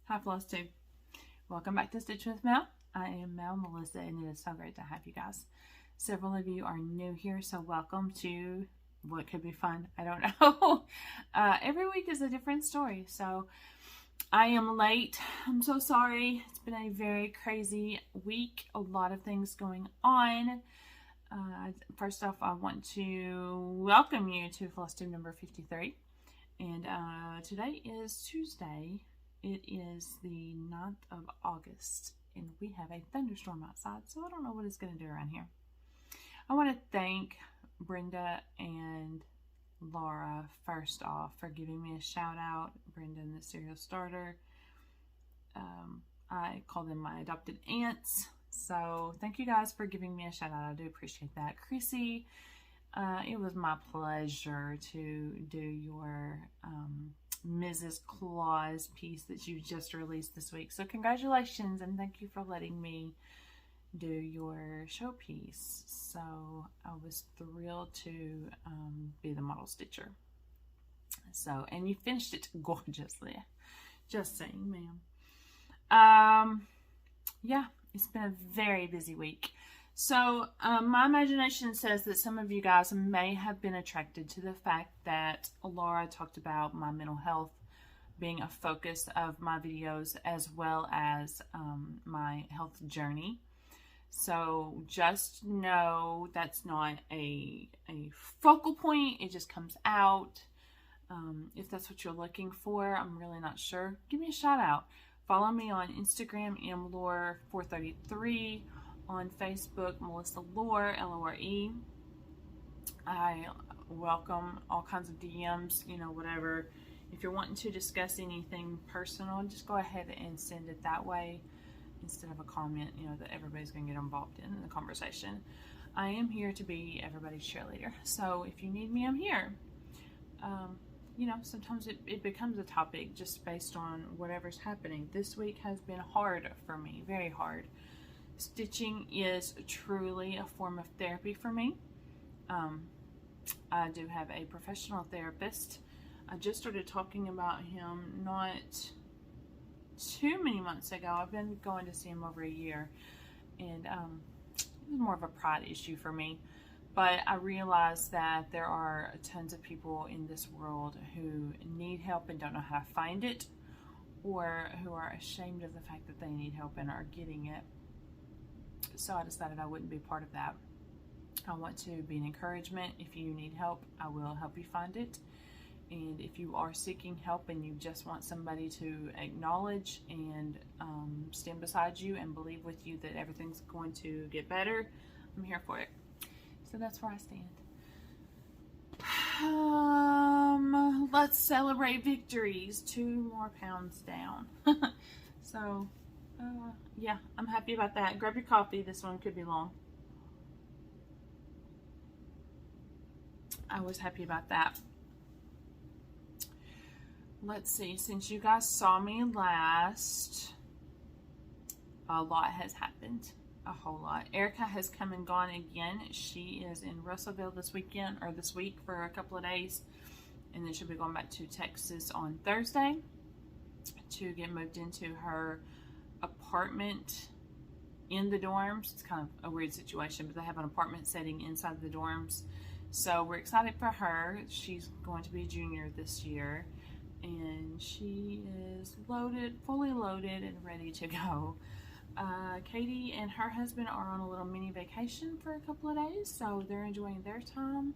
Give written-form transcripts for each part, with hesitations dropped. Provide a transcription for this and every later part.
Hi Flosstube. Welcome back to Stitch with Mel. I am Mel Melissa and it is so great to have you guys. Several of you are new here, so welcome to what could be fun. I don't know. Every week is a different story, so I am late. I'm so sorry. It's been a very crazy week. A lot of things going on. First off, I want to welcome you to Flosstube number 53. And today is Tuesday. It is the 9th of August, and we have a thunderstorm outside, so I don't know what it's going to do around here. I want to thank Brenda and Laura, first off, for giving me a shout out. Brenda and the Serial Starter. I call them my adopted aunts, so thank you guys for giving me a shout out. I do appreciate that. Chrissy, it was my pleasure to do your Mrs. Claus piece that you just released this week. So congratulations and thank you for letting me do your showpiece. So I was thrilled to be the model stitcher. So, and you finished it gorgeously. Just saying, ma'am. Yeah, it's been a very busy week. So my imagination says that some of you guys may have been attracted to the fact that Laura talked about my mental health being a focus of my videos, as well as my health journey. So just know that's not a focal point. It just comes out. If that's what you're looking for, I'm really not sure. Give me a shout out. Follow me on Instagram, mlore433. On Facebook, Melissa Lore, Lore. I welcome all kinds of DMs, you know, whatever. If you're wanting to discuss anything personal, just go ahead and send it that way instead of a comment, you know, that everybody's going to get involved in the conversation. I am here to be everybody's cheerleader. So if you need me, I'm here. You know, sometimes it becomes a topic just based on whatever's happening. This week has been hard for me, very hard. Stitching is truly a form of therapy for me. I do have a professional therapist. I just started talking about him not too many months ago. I've been going to see him over a year, and it was more of a pride issue for me. But I realized that there are tons of people in this world who need help and don't know how to find it, or who are ashamed of the fact that they need help and are getting it. So I decided I wouldn't be part of that. I want to be an encouragement. If you need help, I will help you find it. And if you are seeking help and you just want somebody to acknowledge and stand beside you and believe with you that everything's going to get better, I'm here for it. So that's where I stand. Let's celebrate victories. 2 more pounds down. So yeah, I'm happy about that. Grab your coffee. This one could be long. I was happy about that. Let's see. Since you guys saw me last, a lot has happened. A whole lot. Erica has come and gone again. She is in Russellville this weekend, or this week, for a couple of days. And then she'll be going back to Texas on Thursday to get moved into her apartment in the dorms. It's kind of a weird situation, but they have an apartment setting inside the dorms. So we're excited for her. She's going to be a junior this year, and she is loaded, fully loaded and ready to go. Katie and her husband are on a little mini vacation for a couple of days, so they're enjoying their time.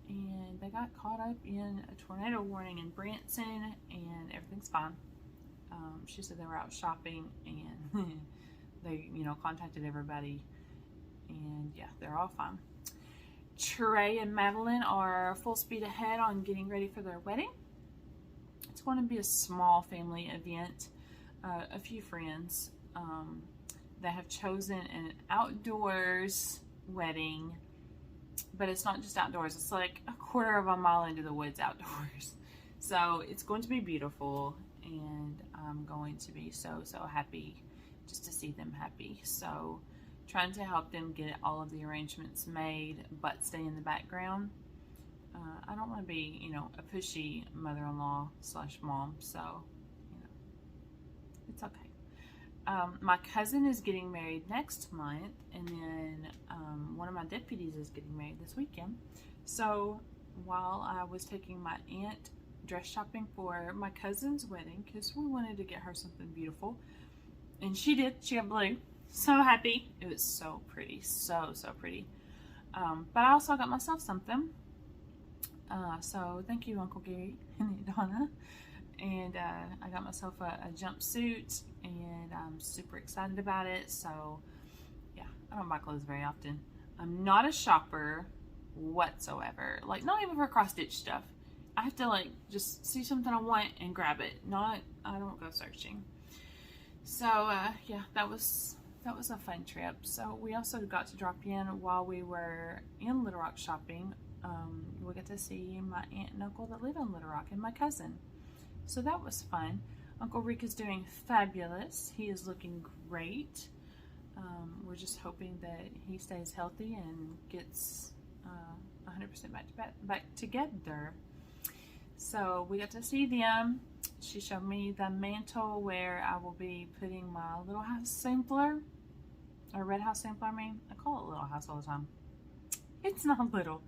And they got caught up in a tornado warning in Branson, and everything's fine. She said they were out shopping, and they, you know, contacted everybody, and yeah, they're all fine. Trey and Madeline are full speed ahead on getting ready for their wedding. It's going to be a small family event. A few friends. They have chosen an outdoors wedding, but it's not just outdoors. It's like a quarter of a mile into the woods outdoors. So it's going to be beautiful, and I'm going to be so happy just to see them happy. So trying to help them get all of the arrangements made, but stay in the background. I don't want to be, you know, a pushy mother-in-law / mom, so, you know, It's okay. My cousin is getting married next month, and then one of my deputies is getting married this weekend. So while I was taking my aunt dress shopping for my cousin's wedding, because we wanted to get her something beautiful, and she did. She got blue. So happy. It was so pretty. So pretty. But I also got myself something. So thank you, Uncle Gary and Donna. And I got myself a jumpsuit, and I'm super excited about it. So yeah, I don't buy clothes very often. I'm not a shopper whatsoever. Like, not even for cross-stitch stuff. I have to like just see something I want and grab it. I don't go searching. So yeah, that was a fun trip. So we also got to drop in while we were in Little Rock shopping. We got to see my aunt and uncle that live in Little Rock, and my cousin. So that was fun. Uncle Rick is doing fabulous. He is looking great. We're just hoping that he stays healthy and gets 100% back together. So we got to see them. She showed me the mantle where I will be putting my little house sampler, or red house sampler, I mean. I call it little house all the time. It's not little.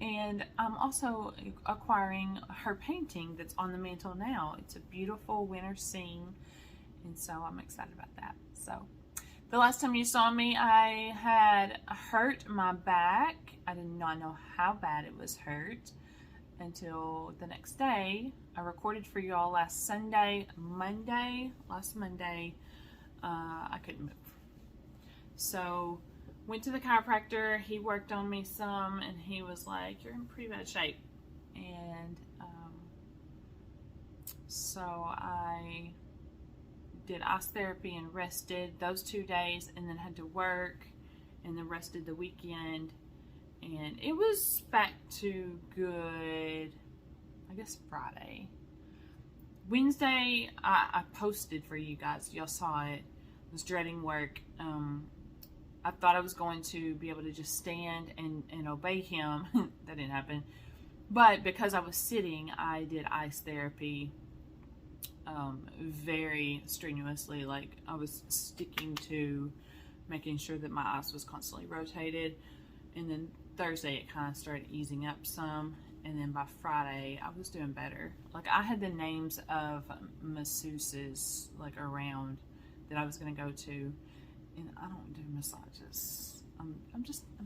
And I'm also acquiring her painting that's on the mantle now. It's a beautiful winter scene, and so I'm excited about that. So the last time you saw me, I had hurt my back. I did not know how bad it was hurt until the next day. I recorded for y'all last Monday, I couldn't move. So went to the chiropractor. He worked on me some, and he was like, you're in pretty bad shape. And so I did ice therapy and rested those 2 days, and then had to work, and then rested the weekend. And it was back to good, I guess, Friday. Wednesday, I posted for you guys. Y'all saw it. I was dreading work. I thought I was going to be able to just stand and obey him. That didn't happen. But because I was sitting, I did ice therapy very strenuously. Like, I was sticking to making sure that my ice was constantly rotated. And then Thursday, it kind of started easing up some. And then by Friday, I was doing better. Like, I had the names of masseuses, like, around that I was going to go to. And I don't do massages. I'm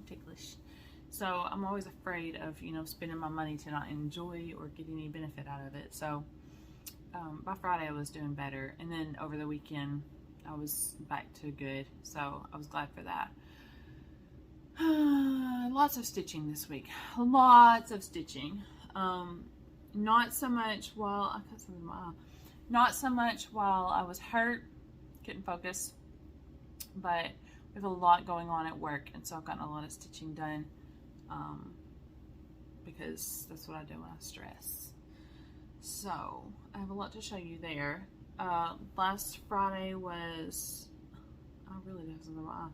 ticklish. So I'm always afraid of, you know, spending my money to not enjoy or get any benefit out of it. So by Friday I was doing better. And then over the weekend I was back to good. So I was glad for that. Lots of stitching this week. Lots of stitching. Not so much while I was hurt. Couldn't focus. But we have a lot going on at work, and so I've gotten a lot of stitching done because that's what I do when I stress. So I have a lot to show you there. Last Friday was, I really do have something on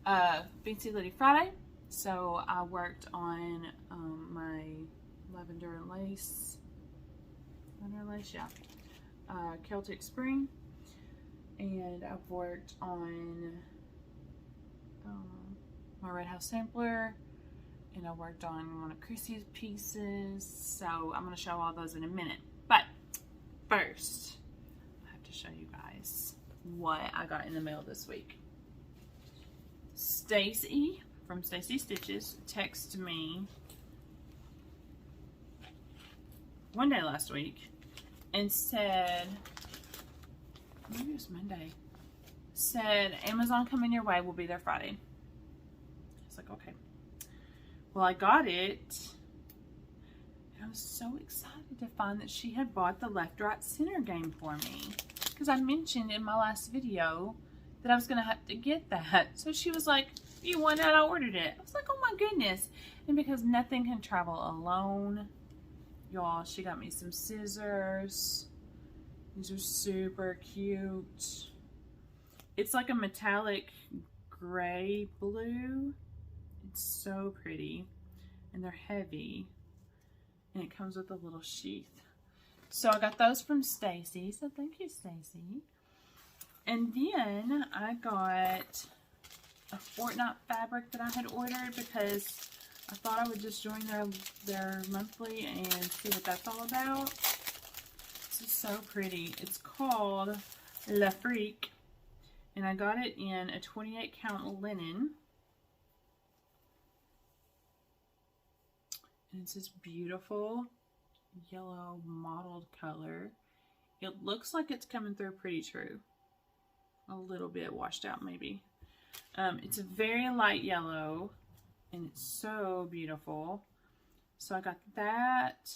my eye. Fancy Lady Friday. So I worked on my lavender lace, yeah, Celtic Spring. And I've worked on my red house sampler, and I worked on one of Chrissy's pieces. So I'm going to show all those in a minute. But first, I have to show you guys what I got in the mail this week. Stacy from Stacy Stitches texted me one day last week and said, maybe it was Monday, said Amazon coming your way, will be there Friday. I was like, okay. Well, I got it, and I was so excited to find that she had bought the left, right, center game for me, because I mentioned in my last video that I was going to have to get that. So she was like, you want it? I ordered it. I was like, oh my goodness. And because nothing can travel alone, y'all, she got me some scissors. These are super cute. It's like a metallic gray blue. It's so pretty. And they're heavy. And it comes with a little sheath. So I got those from Stacy. So thank you, Stacy. And then I got a Fortnite fabric that I had ordered because I thought I would just join their monthly and see what that's all about. This is so pretty. It's called La Freak, and I got it in a 28 count linen. And it's this beautiful yellow mottled color. It looks like it's coming through pretty true. A little bit washed out maybe. It's a very light yellow and it's so beautiful. So I got that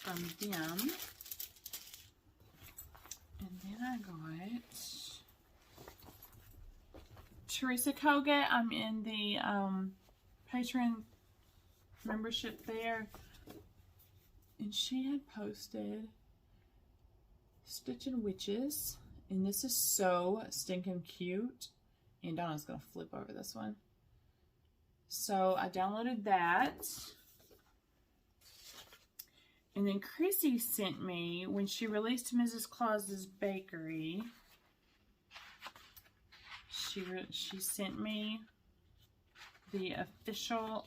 from them. And then I got Teresa Koga. I'm in the Patreon membership there. And she had posted Stitching Witches. And this is so stinking cute. And Donna's going to flip over this one. So I downloaded that. And then Chrissy sent me, when she released Mrs. Claus's Bakery, she sent me the official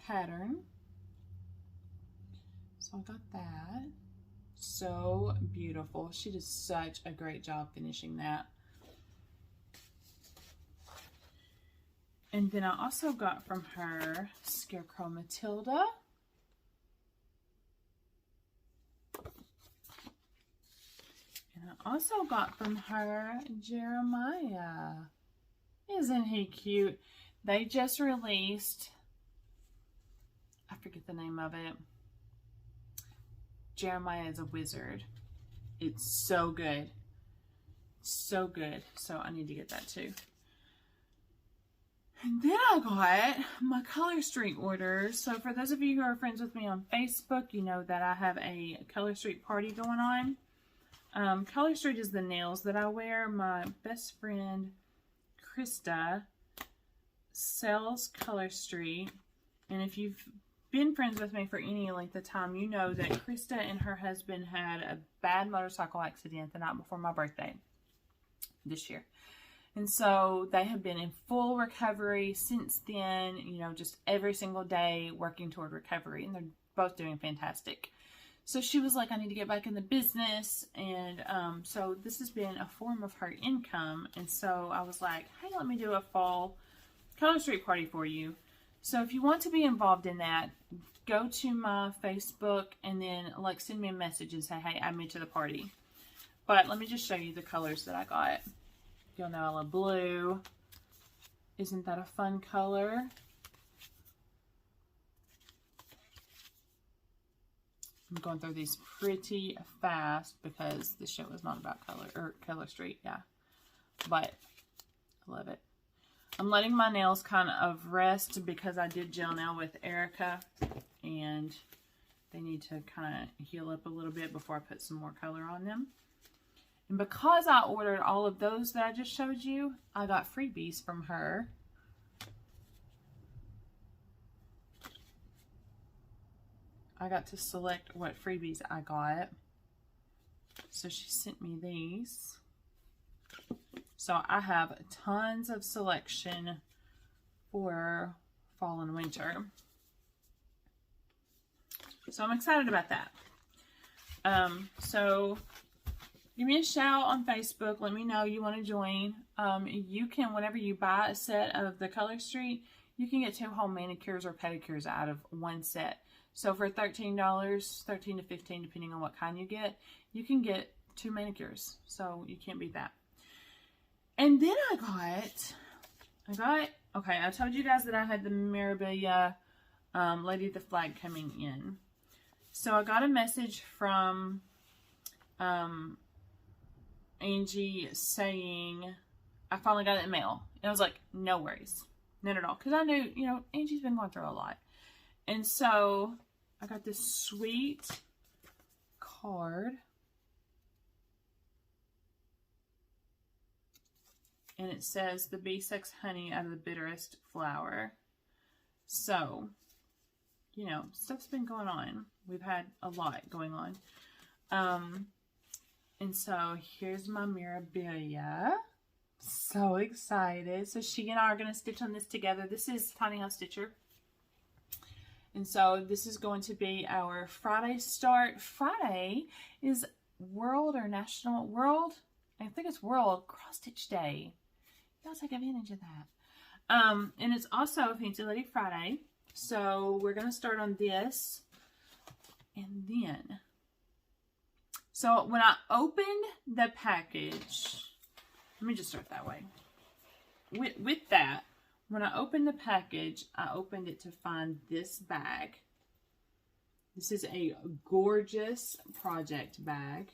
pattern. So I got that. So beautiful. She did such a great job finishing that. And then I also got from her Scarecrow Matilda. And I also got from her Jeremiah. Isn't he cute? They just released, I forget the name of it. Jeremiah is a Wizard. It's so good. So good. So I need to get that too. And then I got my Color Street orders. So for those of you who are friends with me on Facebook, you know that I have a Color Street party going on. Color Street is the nails that I wear. My best friend, Krista, sells Color Street. And if you've been friends with me for any length of time, you know that Krista and her husband had a bad motorcycle accident the night before my birthday this year. And so they have been in full recovery since then, you know, just every single day working toward recovery. And they're both doing fantastic. So she was like, I need to get back in the business. And so this has been a form of her income. And so I was like, hey, let me do a fall Color Street party for you. So if you want to be involved in that, go to my Facebook and then like send me a message and say, hey, add me to the party. But let me just show you the colors that I got. You'll know I love blue. Isn't that a fun color? I'm going through these pretty fast because the show is not about color, or Color Street, yeah. But I love it. I'm letting my nails kind of rest because I did gel nail with Erica and they need to kind of heal up a little bit before I put some more color on them. And because I ordered all of those that I just showed you, I got freebies from her. I got to select what freebies I got. So she sent me these. So I have tons of selection for fall and winter. So I'm excited about that. So give me a shout on Facebook. Let me know you want to join. You can, whenever you buy a set of the Color Street, you can get 2 whole manicures or pedicures out of one set. So for $13, $13 to $15, depending on what kind you get, you can get 2 manicures. So you can't beat that. And then okay, I told you guys that I had the Mirabilia Lady of the Flag coming in. So I got a message from Angie saying, I finally got it in the mail. And I was like, no worries. None at all. Because I knew, you know, Angie's been going through a lot. And so I got this sweet card. And it says, the bee sucks honey out of the bitterest flower. So, you know, stuff's been going on. We've had a lot going on. And so here's my Mirabilia. So excited. So she and I are going to stitch on this together. This is Tiny House Stitcher. And so this is going to be our Friday start. Friday is World or National World. I think it's World Cross Stitch Day. Y'all take advantage of that. And it's also Fancy Lady Friday. So we're going to start on this. And then, so when I opened the package, let me just start that way. With that, when I opened the package, I opened it to find this bag. This is a gorgeous project bag.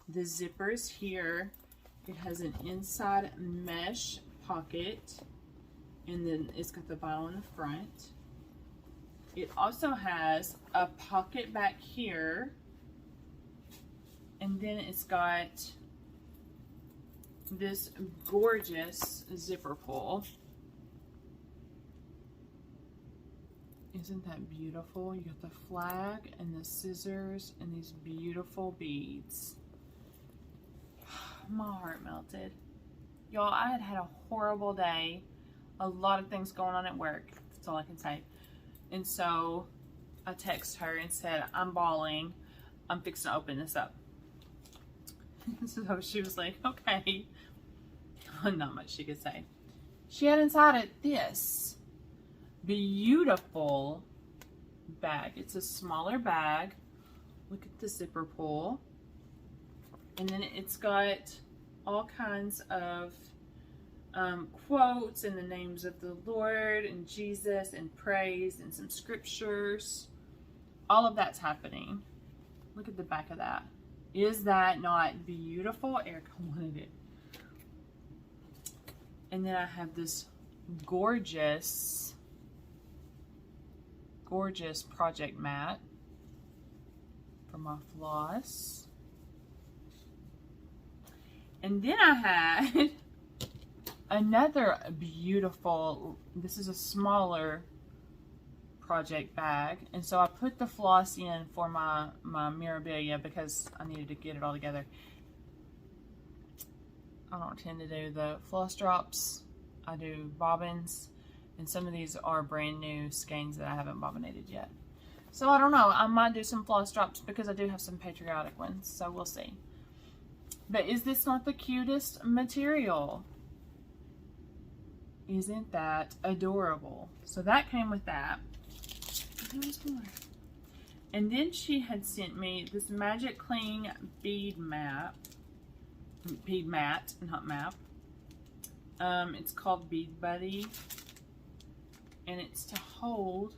The zipper's here. It has an inside mesh pocket, and then it's got the vinyl in the front. It also has a pocket back here, and then it's got this gorgeous zipper pull. Isn't that beautiful? You got the flag and the scissors and these beautiful beads. My heart melted. Y'all, I had a horrible day. A lot of things going on at work. That's all I can say. And so I texted her and said, I'm bawling. I'm fixing to open this up. So she was like, okay. Not much she could say. She had inside it this beautiful bag. It's a smaller bag. Look at the zipper pull. And then it's got all kinds of quotes and the names of the Lord and Jesus and praise and some scriptures. All of that's happening. Look at the back of that. Is that not beautiful? Erica wanted it. And then I have this gorgeous project mat for my floss. And then I had another beautiful, this is a smaller project bag. And so I put the floss in for my Mirabilia because I needed to get it all together. I don't tend to do the floss drops. I do bobbins. And some of these are brand new skeins that I haven't bobbinated yet. So I don't know. I might do some floss drops because I do have some patriotic ones. So we'll see. But is this not the cutest material? Isn't that adorable? So that came with that. There was more. And then she had sent me this Magic Cling bead mat. Bead mat, not map. It's called Bead Buddy. And it's to hold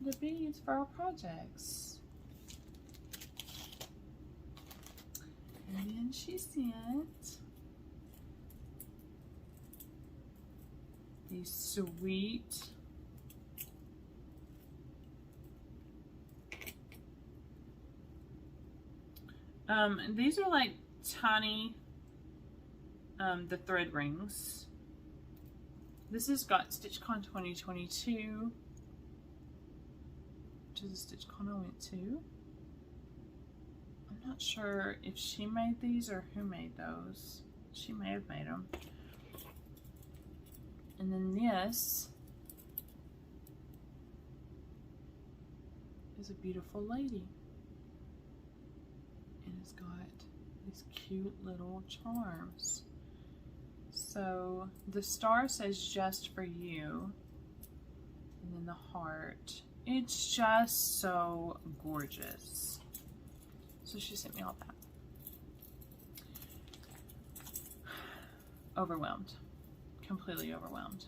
the beads for our projects. And then she sent these sweet these are like tiny the thread rings. This has got StitchCon 2022, which is a StitchCon I went to. I'm not sure if she made these or who made those. She may have made them. And then this is a beautiful lady. And it's got these cute little charms. So the star says just for you. And then the heart. It's just so gorgeous. So she sent me all that. Overwhelmed. Completely overwhelmed.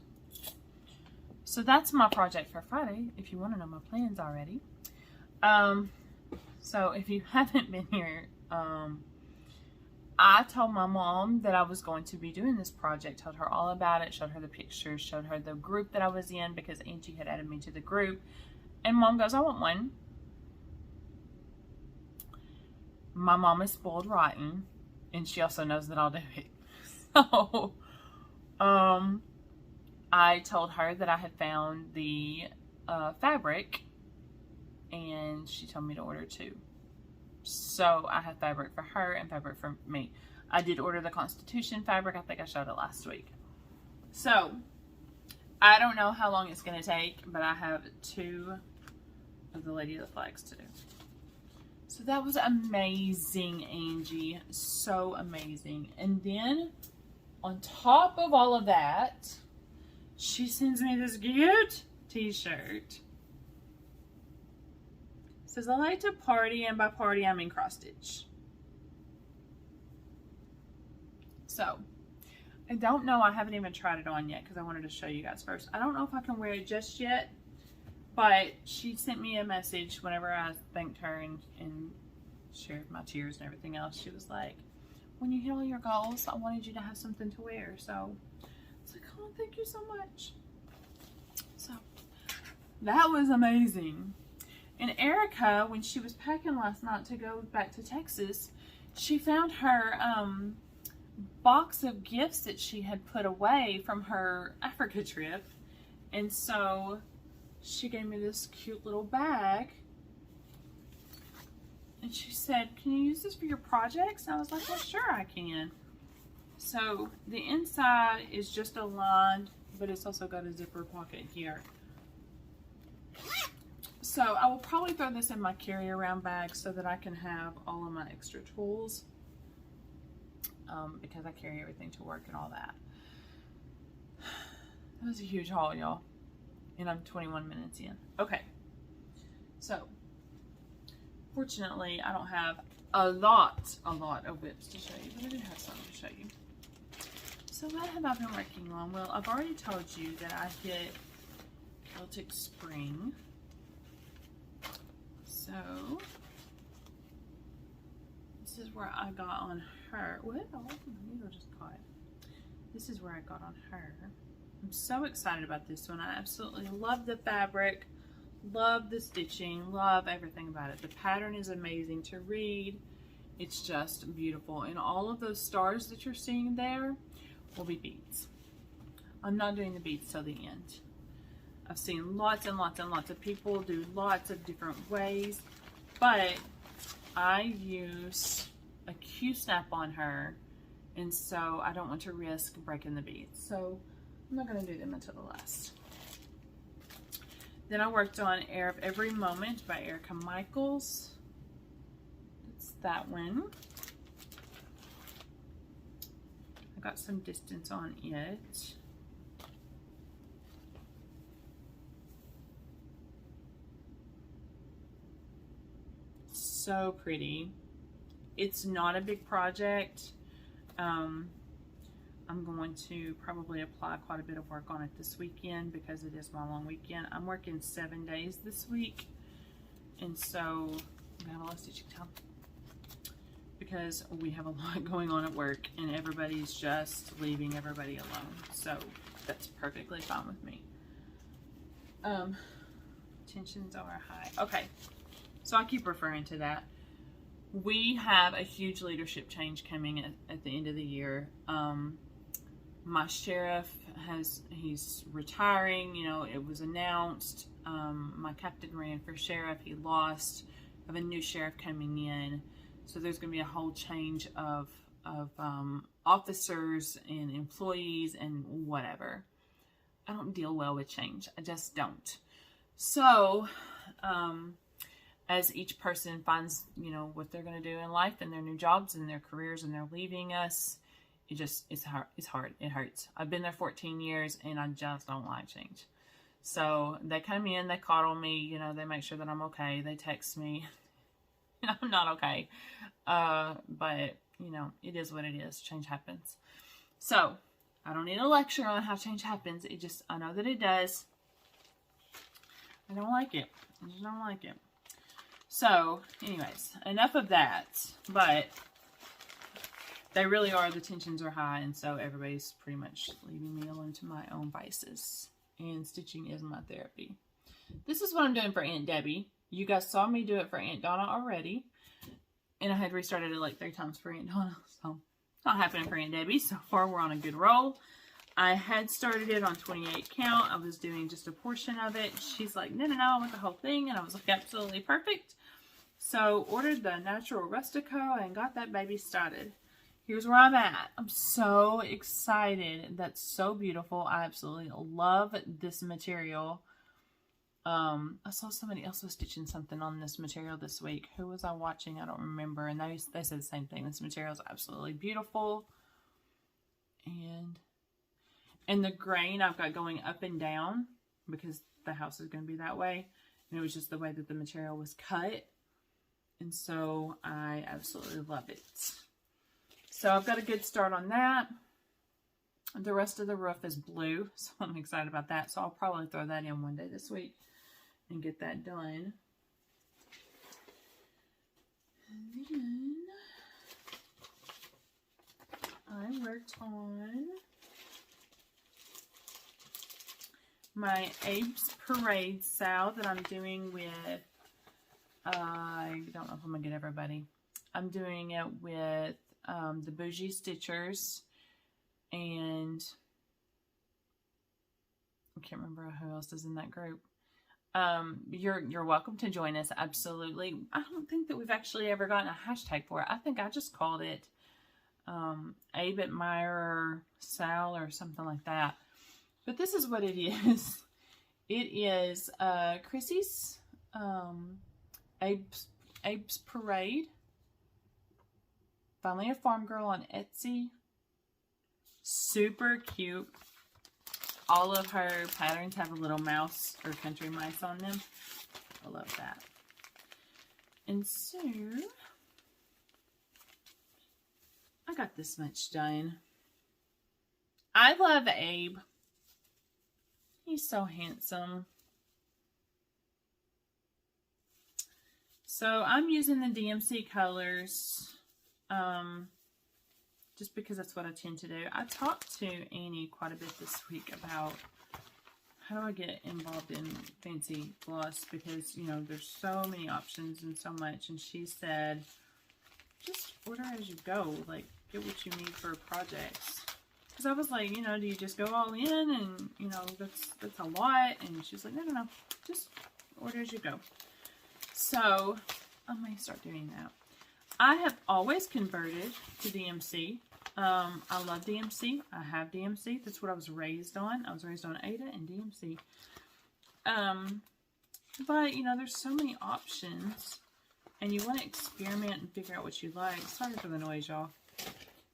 So that's my project for Friday, if you want to know my plans already. So if you haven't been here, I told my mom that I was going to be doing this project, told her all about it, showed her the pictures, showed her the group that I was in because Angie had added me to the group. And Mom goes, I want one. My mom is spoiled rotten, and she also knows that I'll do it. So, I told her that I had found the fabric, and she told me to order 2. So I have fabric for her and fabric for me. I did order the Constitution fabric. I think I showed it last week. So I don't know how long it's going to take, but I have 2 of the Lady of the Flags to do. So that was amazing, Angie. So amazing. And then on top of all of that, she sends me this cute t-shirt. It says, I like to party, and by party I mean cross stitch. So I don't know. I haven't even tried it on yet because I wanted to show you guys first. I don't know if I can wear it just yet, but she sent me a message whenever I thanked her and shared my tears and everything else. She was like, when you hit all your goals, I wanted you to have something to wear. So I was like, oh, thank you so much. So that was amazing. And Erica, when she was packing last night to go back to Texas, she found her box of gifts that she had put away from her Africa trip. And so she gave me this cute little bag. And she said, can you use this for your projects? And I was like, well, sure I can. So the inside is just a lined, but it's also got a zipper pocket here. So I will probably throw this in my carry-around bag so that I can have all of my extra tools. Because I carry everything to work and all that. That was a huge haul, y'all. And I'm 21 minutes in. Okay. So, fortunately, I don't have a lot of WIPS to show you, but I do have some to show you. So what have I been working on? Well, I've already told you that I hit Celtic Spring. So, this is where I got on her. What? Oh, my needle just caught. This is where I got on her. I'm so excited about this one. I absolutely love the fabric, love the stitching, love everything about it. The pattern is amazing to read. It's just beautiful. And all of those stars that you're seeing there will be beads. I'm not doing the beads till the end. I've seen lots and lots and lots of people do lots of different ways, but I use a Q-snap on her, and so I don't want to risk breaking the beads. So I'm not going to do them until the last. Then I worked on Air of Every Moment by Erica Michaels. It's that one. I got some distance on it. So pretty. It's not a big project. I'm going to probably apply quite a bit of work on it this weekend because it is my long weekend. I'm working 7 days this week, and so I have a lot of stitching time because we have a lot going on at work and everybody's just leaving everybody alone. So that's perfectly fine with me. Tensions are high. Okay, so I keep referring to that. We have a huge leadership change coming at the end of the year. My sheriff he's retiring, you know, it was announced. My captain ran for sheriff, he lost. I have a new sheriff coming in. So there's going to be a whole change of officers and employees and whatever. I don't deal well with change. I just don't. So, as each person finds, you know, what they're going to do in life and their new jobs and their careers and they're leaving us, it's hard. It hurts. I've been there 14 years and I just don't like change. So they come in, they coddle me, you know, they make sure that I'm okay. They text me. I'm not okay. But, you know, it is what it is. Change happens. So I don't need a lecture on how change happens. I know that it does. I don't like it. I just don't like it. So, anyways, enough of that. But they really are, the tensions are high, and so everybody's pretty much leaving me alone to my own vices. And stitching is my therapy. This is what I'm doing for Aunt Debbie. You guys saw me do it for Aunt Donna already. And I had restarted it like 3 times for Aunt Donna. So, it's not happening for Aunt Debbie. So far, we're on a good roll. I had started it on 28 count. I was doing just a portion of it. She's like, no, I want the whole thing. And I was like, absolutely perfect. So ordered the Natural Rustico and got that baby started. Here's where I'm at. I'm so excited. That's so beautiful. I absolutely love this material. I saw somebody else was stitching something on this material this week. Who was I watching? I don't remember. And they said the same thing. This material is absolutely beautiful. And the grain I've got going up and down because the house is going to be that way. And it was just the way that the material was cut. And so I absolutely love it. So I've got a good start on that. The rest of the roof is blue, so I'm excited about that. So I'll probably throw that in one day this week and get that done. And then I worked on my Abe's Parade sale that I'm doing with, I don't know if I'm going to get everybody. I'm doing it with the Bougie Stitchers, and I can't remember who else is in that group. You're welcome to join us, absolutely. I don't think that we've actually ever gotten a hashtag for it. I think I just called it Abe Admirer Sal or something like that. But this is what it is. It is Chrissy's Abe's Parade. Finally a Farm Girl on Etsy. Super cute. All of her patterns have a little mouse or country mice on them. I love that. And so I got this much done. I love Abe. He's so handsome. So I'm using the DMC colors just because that's what I tend to do. I talked to Annie quite a bit this week about how do I get involved in fancy floss, because, you know, there's so many options and so much. And she said, just order as you go. Like, get what you need for projects. Because I was like, you know, do you just go all in and, you know, that's a lot? And she's like, no. Just order as you go. So I may start doing that. I have always converted to DMC. I love DMC. I have DMC. That's what I was raised on. I was raised on Ada and DMC. But, you know, there's so many options. And you want to experiment and figure out what you like. Sorry for the noise, y'all.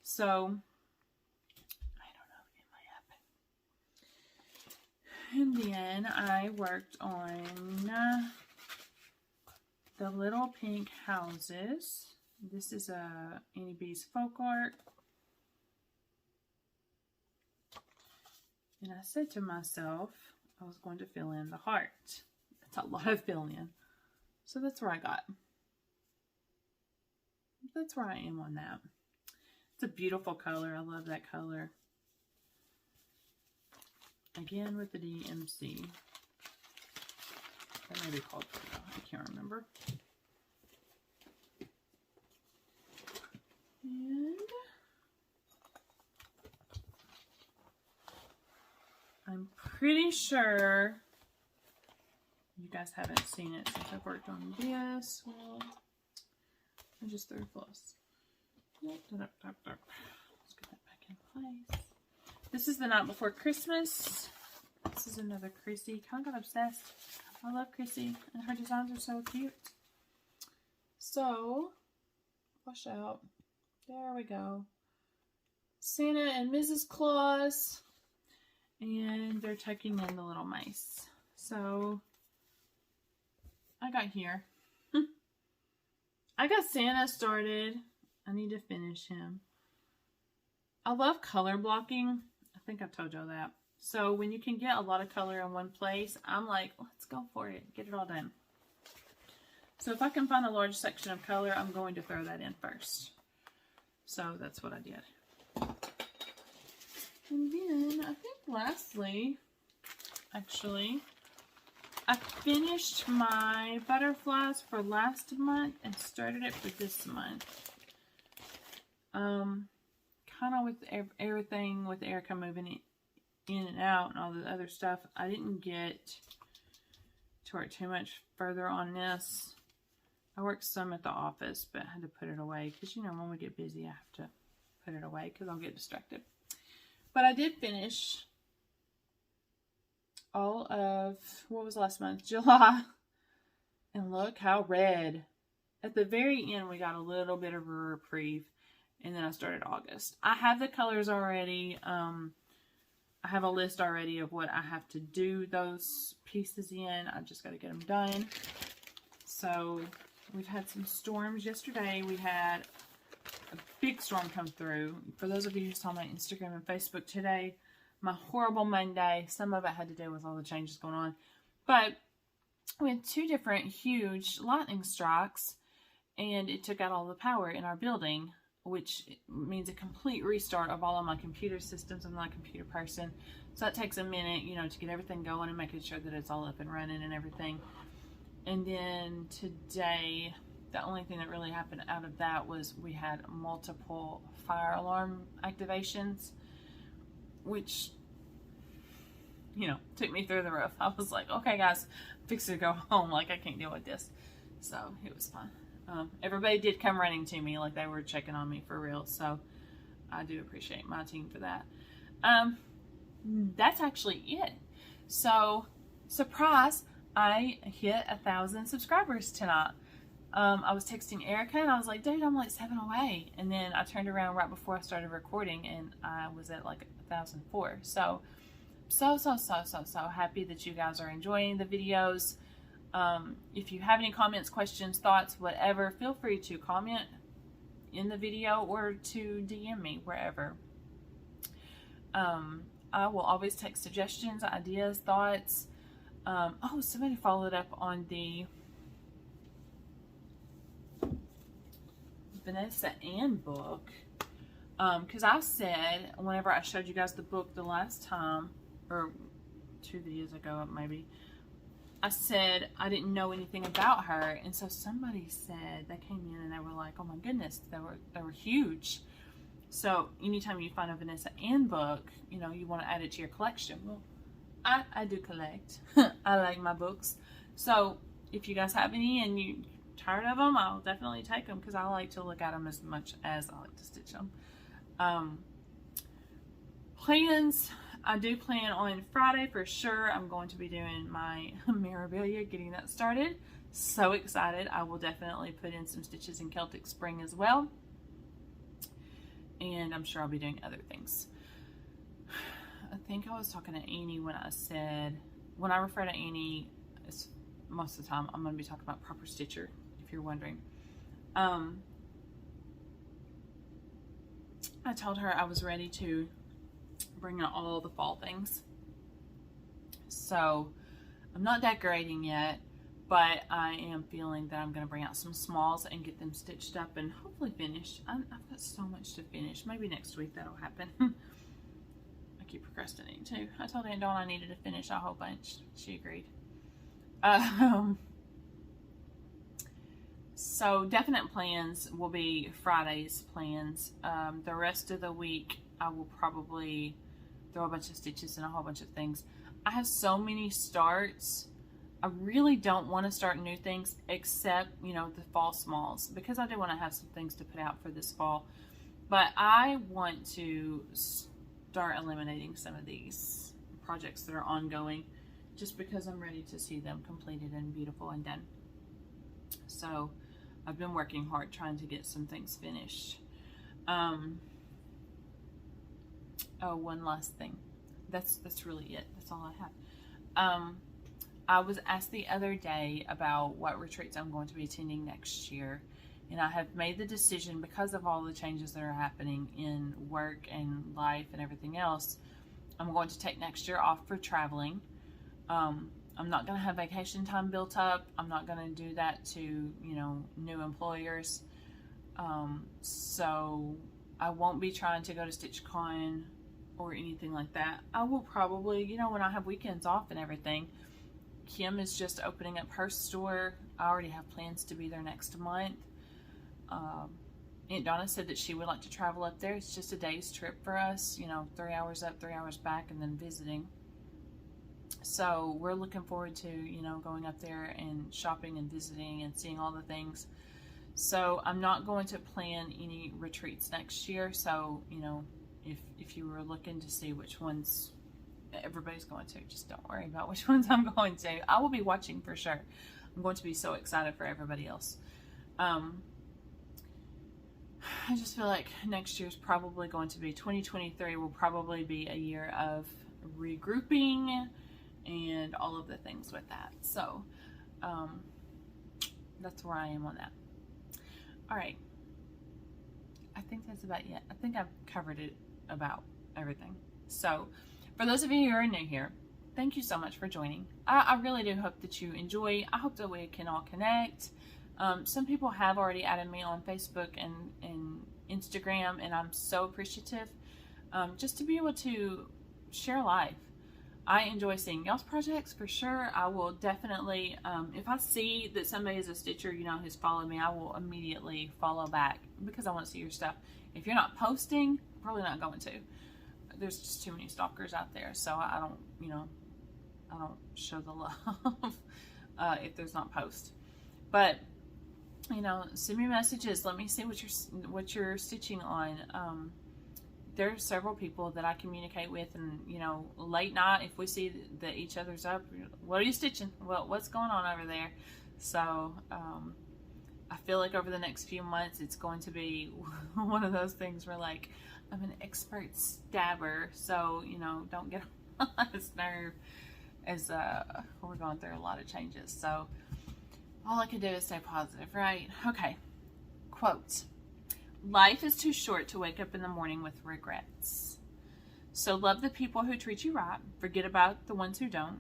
So, I don't know. It might happen. And then I worked on the little pink houses. This is Annie B's folk art. And I said to myself, I was going to fill in the heart. That's a lot of filling in. So that's where I got. That's where I am on that. It's a beautiful color. I love that color. Again with the DMC. That may be called, I can't remember. And I'm pretty sure you guys haven't seen it since I've worked on this. Well, I just threw floss. Let's get that back in place. This is the night before Christmas. This is another Chrissy. Kind of got obsessed. I love Chrissy, and her designs are so cute. So, wash out. There we go. Santa and Mrs. Claus. And they're tucking in the little mice. So, I got here. I got Santa started. I need to finish him. I love color blocking. I think I've told y'all that. So, when you can get a lot of color in one place, I'm like, let's go for it. Get it all done. So, if I can find a large section of color, I'm going to throw that in first. So, that's what I did. And then, I think lastly, actually, I finished my butterflies for last month and started it for this month. Kind of with everything with Erica moving in and out and all the other stuff, I didn't get to work too much further on this. I worked some at the office, but I had to put it away because, you know, when we get busy, I have to put it away because I'll get distracted. But I did finish all of, what was last month? July. And look how red. At the very end, we got a little bit of a reprieve. And then I started August. I have the colors already. I have a list already of what I have to do those pieces in. I've just got to get them done. So we've had some storms yesterday. We had a big storm come through. For those of you who saw my Instagram and Facebook today, my horrible Monday, some of it had to do with all the changes going on. But we had 2 different huge lightning strikes, and it took out all the power in our building, which means a complete restart of all of my computer systems. I'm not a computer person, so that takes a minute, you know, to get everything going and making sure that it's all up and running and everything. And then today, the only thing that really happened out of that was we had multiple fire alarm activations, which, you know, took me through the roof. I was like, okay guys, I'm fixing to go home, like I can't deal with this. So it was fun. Everybody did come running to me, like they were checking on me for real. So I do appreciate my team for that. That's actually it. So, surprise, I hit 1,000 subscribers tonight. I was texting Erica and I was like, dude, I'm like 7 away. And then I turned around right before I started recording and I was at like 1,004. So happy that you guys are enjoying the videos. If you have any comments, questions, thoughts, whatever, feel free to comment in the video or to DM me wherever. I will always take suggestions, ideas, thoughts. Oh, somebody followed up on the Vanessa Ann book. Because I said, whenever I showed you guys the book the last time, or 2 videos ago maybe, I said I didn't know anything about her, and so somebody said, they came in and they were like, oh my goodness, they were huge. So anytime you find a Vanessa Ann book, you know, you want to add it to your collection. Well, I do collect. I like my books. So if you guys have any and you're tired of them, I'll definitely take them because I like to look at them as much as I like to stitch them. Plans. I do plan on Friday for sure. I'm going to be doing my Mirabilia, getting that started. So excited. I will definitely put in some stitches in Celtic Spring as well. And I'm sure I'll be doing other things. I think I was talking to Annie when I said, when I refer to Annie, it's most of the time I'm going to be talking about Proper Stitcher, if you're wondering. I told her I was ready to bring out all the fall things. So I'm not decorating yet, but I am feeling that I'm going to bring out some smalls and get them stitched up and hopefully finished. I've got so much to finish. Maybe next week that'll happen. I keep procrastinating too. I told Aunt Dawn I needed to finish a whole bunch. She agreed. So definite plans will be Friday's plans. The rest of the week I will probably throw a bunch of stitches and a whole bunch of things. I have so many starts. I really don't want to start new things except, you know, the fall smalls, because I do want to have some things to put out for this fall. But I want to start eliminating some of these projects that are ongoing just because I'm ready to see them completed and beautiful and done. So I've been working hard trying to get some things finished. Oh, one last thing. That's really it. That's all I have. I was asked the other day about what retreats I'm going to be attending next year. And I have made the decision, because of all the changes that are happening in work and life and everything else, I'm going to take next year off for traveling. I'm not going to have vacation time built up. I'm not going to do that to, you know, new employers. So I won't be trying to go to StitchCon or anything like that. I will probably, you know, when I have weekends off and everything. Kim is just opening up her store. I already have plans to be there next month. Aunt Donna said that she would like to travel up there. It's just a day's trip for us, you know, 3 hours up, 3 hours back, and then visiting. So we're looking forward to, you know, going up there and shopping and visiting and seeing all the things. So I'm not going to plan any retreats next year. So, you know, if you were looking to see which ones everybody's going to, just don't worry about which ones I'm going to. I will be watching for sure. I'm going to be so excited for everybody else. I just feel like next year's probably going to be, 2023 will probably be a year of regrouping and all of the things with that. So that's where I am on that. All right, I think that's about it. I think I've covered it about everything. So for those of you who are new here, thank you so much for joining. I really do hope that you enjoy. I hope that we can all connect. Some people have already added me on Facebook and Instagram, and I'm so appreciative just to be able to share life. I enjoy seeing y'all's projects for sure. I will definitely, if I see that somebody is a stitcher, you know, who's followed me, I will immediately follow back because I want to see your stuff. If you're not posting, I'm probably not going to. There's just too many stalkers out there, so I don't, you know, I don't show the love if there's not post. But you know, send me messages. Let me see what you're stitching on. There are several people that I communicate with, and you know, late night, if we see that each other's up, what are you stitching? Well, what's going on over there? So I feel like over the next few months, it's going to be one of those things where, like, I'm an expert stabber, so you know, don't get on this nerve as we're going through a lot of changes. So all I can do is stay positive, right? Okay. Quote. Life is too short to wake up in the morning with regrets. So love the people who treat you right, forget about the ones who don't,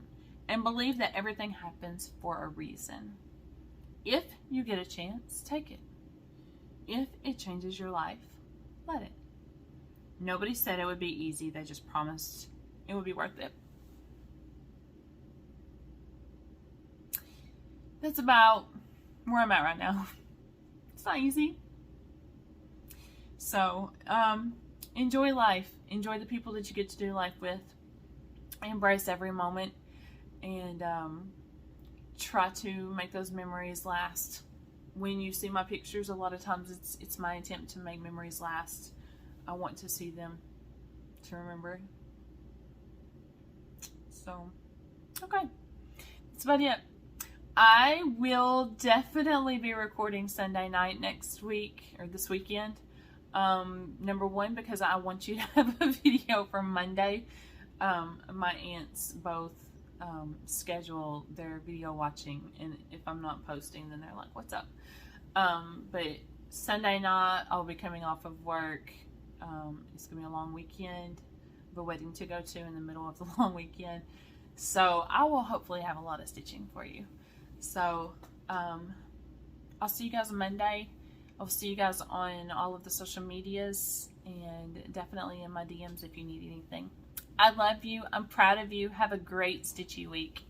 and believe that everything happens for a reason. If you get a chance, take it. If it changes your life, let it. Nobody said it would be easy. They just promised it would be worth it. That's about where I'm at right now. It's not easy. So, enjoy life. Enjoy the people that you get to do life with. Embrace every moment. And try to make those memories last. When you see my pictures, a lot of times it's my attempt to make memories last. I want to see them to remember. So, okay. That's about it. I will definitely be recording Sunday night next week, or this weekend. Number one, because I want you to have a video for Monday. My aunts both schedule their video watching, and if I'm not posting, then they're like, what's up? But Sunday night, I'll be coming off of work. It's going to be a long weekend, a wedding to go to in the middle of the long weekend. So I will hopefully have a lot of stitching for you. So I'll see you guys on Monday. I'll see you guys on all of the social medias, and definitely in my DMs if you need anything. I love you. I'm proud of you. Have a great stitchy week.